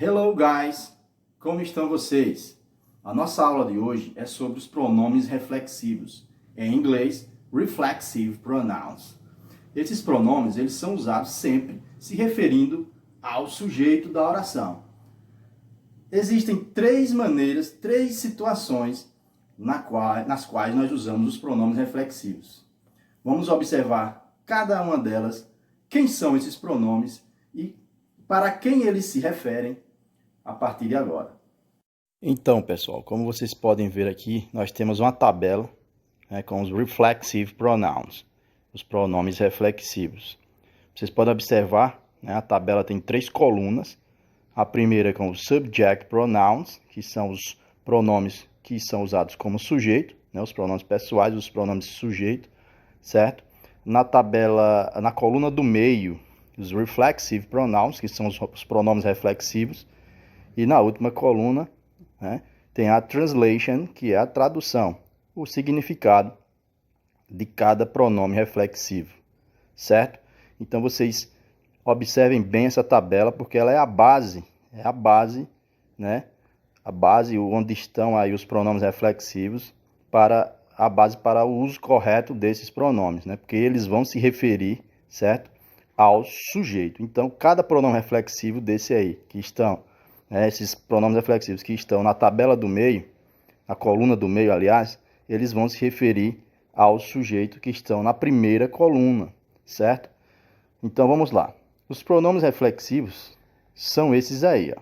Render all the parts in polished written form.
Hello guys, como estão vocês? A nossa aula de hoje é sobre os pronomes reflexivos, em inglês, reflexive pronouns. Esses pronomes eles são usados sempre se referindo ao sujeito da oração. Existem três maneiras, três situações nas quais nós usamos os pronomes reflexivos. Vamos observar cada uma delas, quem são esses pronomes e para quem eles se referem a partir de agora. Então, pessoal, como vocês podem ver aqui, nós temos uma tabela com os reflexive pronouns, os pronomes reflexivos. Vocês podem observar, a tabela tem três colunas. A primeira é com os subject pronouns, que são os pronomes que são usados como sujeito, os pronomes pessoais, os pronomes sujeito, certo? Na tabela, na coluna do meio, os reflexive pronouns, que são os pronomes reflexivos. E na última coluna, tem a translation, que é a tradução, o significado de cada pronome reflexivo, certo? Então vocês observem bem essa tabela, porque ela é a base, a base onde estão aí os pronomes reflexivos, para a base para o uso correto desses pronomes, porque eles vão se referir, certo, ao sujeito. Então, cada pronome reflexivo desse aí, que estão, esses pronomes reflexivos que estão na tabela do meio, na coluna do meio, aliás, eles vão se referir ao sujeito que estão na primeira coluna, certo? Então, vamos lá. Os pronomes reflexivos são esses aí, ó.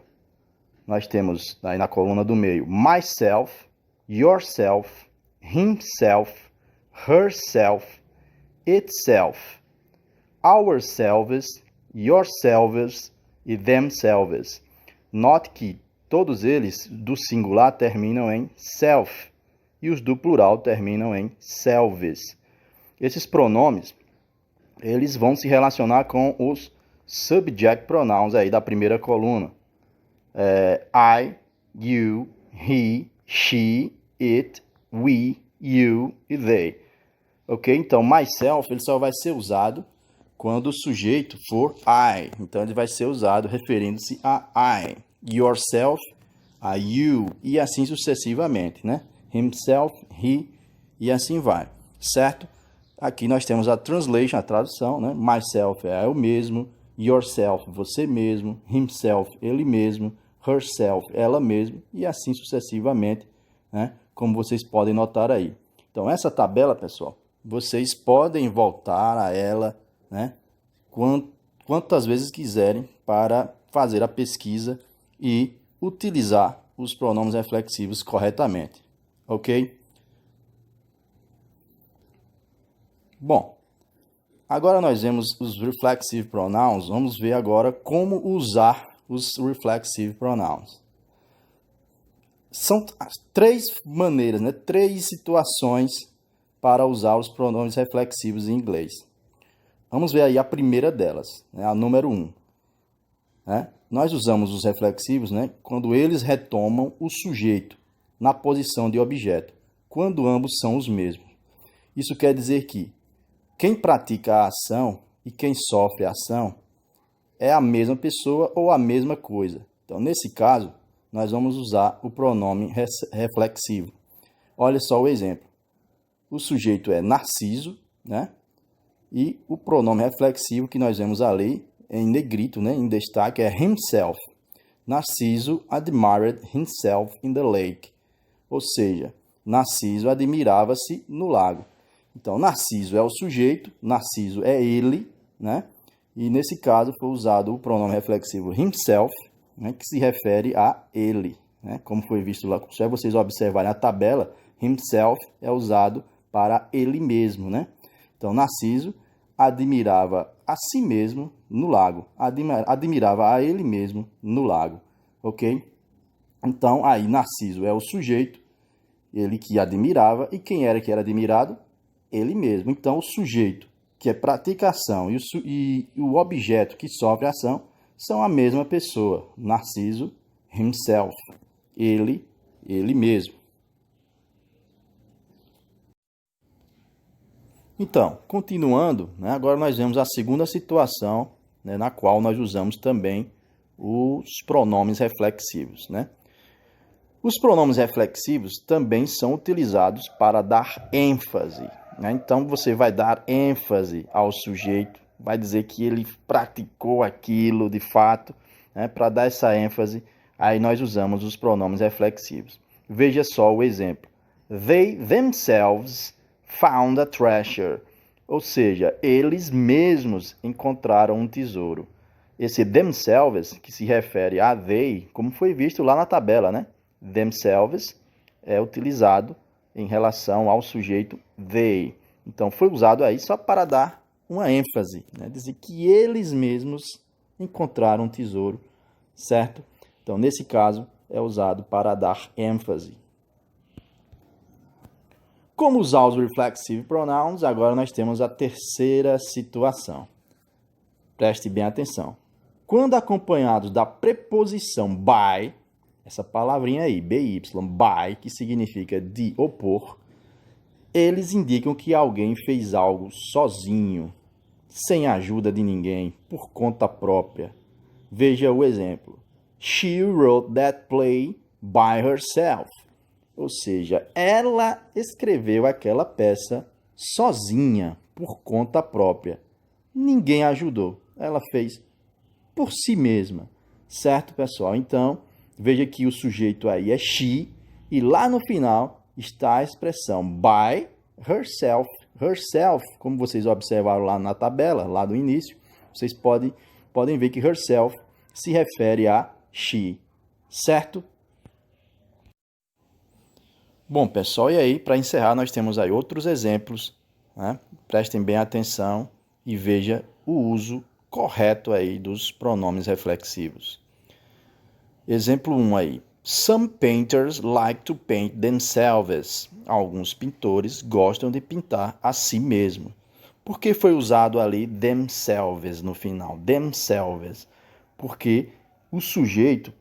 Nós temos aí na coluna do meio myself, yourself, himself, herself, itself, ourselves, yourselves e themselves. Note que todos eles do singular terminam em self e os do plural terminam em selves. Esses pronomes, eles vão se relacionar com os subject pronouns aí da primeira coluna. I, you, he, she, it, we, you e they. Ok? Então, myself ele só vai ser usado quando o sujeito for I. Então, ele vai ser usado referindo-se a I. Yourself, a you e assim sucessivamente, Himself, he e assim vai, certo? Aqui nós temos a translation, a tradução, Myself é eu mesmo, yourself, você mesmo, himself, ele mesmo, herself, ela mesma e assim sucessivamente, como vocês podem notar aí. Então, essa tabela, pessoal, vocês podem voltar a ela, quantas vezes quiserem para fazer a pesquisa e utilizar os pronomes reflexivos corretamente, ok? Bom, agora nós vemos os reflexive pronouns, vamos ver agora como usar os reflexive pronouns. São três maneiras, três situações para usar os pronomes reflexivos em inglês. Vamos ver aí a primeira delas, a número 1. Nós usamos os reflexivos quando eles retomam o sujeito na posição de objeto, quando ambos são os mesmos. Isso quer dizer que quem pratica a ação e quem sofre a ação é a mesma pessoa ou a mesma coisa. Então, nesse caso, nós vamos usar o pronome reflexivo. Olha só o exemplo. O sujeito é Narciso, e o pronome reflexivo que nós vemos ali em negrito, em destaque, é himself. Narciso admired himself in the lake. Ou seja, Narciso admirava-se no lago. Então, Narciso é o sujeito, Narciso é ele, E nesse caso foi usado o pronome reflexivo himself, que se refere a ele, Como foi visto lá, se vocês observarem a tabela, himself é usado para ele mesmo, Então, Narciso admirava a si mesmo no lago, admirava a ele mesmo no lago, ok? Então, aí Narciso é o sujeito, ele que admirava, e quem era que era admirado? Ele mesmo. Então, o sujeito que pratica a ação e o objeto que sofre a ação são a mesma pessoa. Narciso, himself, ele mesmo. Então, continuando, agora nós vemos a segunda situação, na qual nós usamos também os pronomes reflexivos, né? Os pronomes reflexivos também são utilizados para dar ênfase, né? Então, você vai dar ênfase ao sujeito, vai dizer que ele praticou aquilo de fato, né? Para dar essa ênfase, aí nós usamos os pronomes reflexivos. Veja só o exemplo. They themselves found a treasure. Ou seja, eles mesmos encontraram um tesouro. Esse themselves, que se refere a they, como foi visto lá na tabela, né? Themselves é utilizado em relação ao sujeito they. Então, foi usado aí só para dar uma ênfase, né? Dizer que eles mesmos encontraram um tesouro, certo? Então, nesse caso, é usado para dar ênfase. Como usar os reflexive pronouns, agora nós temos a terceira situação. Preste bem atenção. Quando acompanhados da preposição by, essa palavrinha aí, by, by, que significa de ou por, eles indicam que alguém fez algo sozinho, sem a ajuda de ninguém, por conta própria. Veja o exemplo. She wrote that play by herself. Ou seja, ela escreveu aquela peça sozinha, por conta própria. Ninguém ajudou. Ela fez por si mesma. Certo, pessoal? Então, veja que o sujeito aí é she, e lá no final está a expressão by herself. Herself, como vocês observaram lá na tabela, lá do início, vocês podem ver que herself se refere a she, certo? Bom, pessoal, e aí, para encerrar, nós temos aí outros exemplos, né? Prestem bem atenção e veja o uso correto aí dos pronomes reflexivos. Exemplo 1 aí. Some painters like to paint themselves. Alguns pintores gostam de pintar a si mesmo. Por que foi usado ali themselves no final? Themselves. Porque o sujeito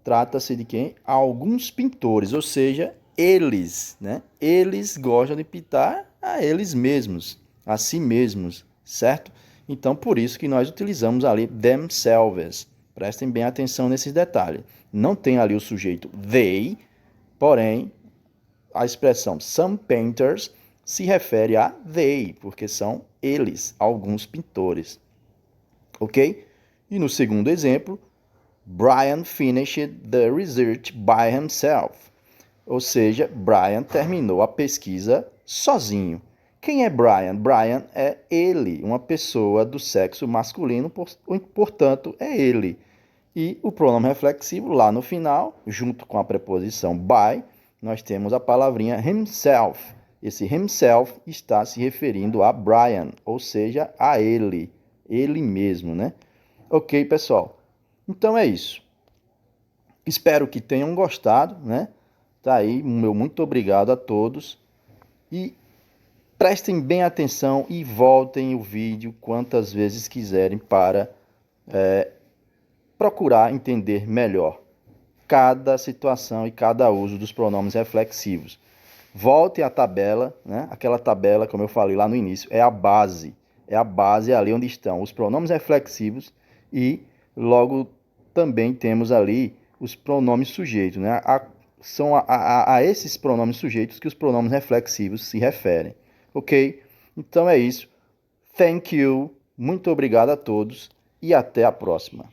trata-se de quem? Alguns pintores, ou seja, eles, né? Eles gostam de pintar a eles mesmos, a si mesmos, certo? Então, por isso que nós utilizamos ali themselves. Prestem bem atenção nesses detalhes. Não tem ali o sujeito they, porém, a expressão some painters se refere a they, porque são eles, alguns pintores. Ok? E no segundo exemplo, Brian finished the research by himself. Ou seja, Brian terminou a pesquisa sozinho. Quem é Brian? Brian é ele, uma pessoa do sexo masculino, portanto, é ele. E o pronome reflexivo lá no final, junto com a preposição by, nós temos a palavrinha himself. Esse himself está se referindo a Brian, ou seja, a ele mesmo, né? Ok, pessoal? Então é isso. Espero que tenham gostado, né? Tá aí, meu muito obrigado a todos. E prestem bem atenção e voltem o vídeo quantas vezes quiserem para procurar entender melhor cada situação e cada uso dos pronomes reflexivos. Voltem à tabela, né? Aquela tabela, como eu falei lá no início, é a base. É a base ali onde estão os pronomes reflexivos e logo também temos ali os pronomes sujeitos, né? São a esses pronomes sujeitos que os pronomes reflexivos se referem. Ok? Então é isso. Thank you. Muito obrigado a todos e até a próxima.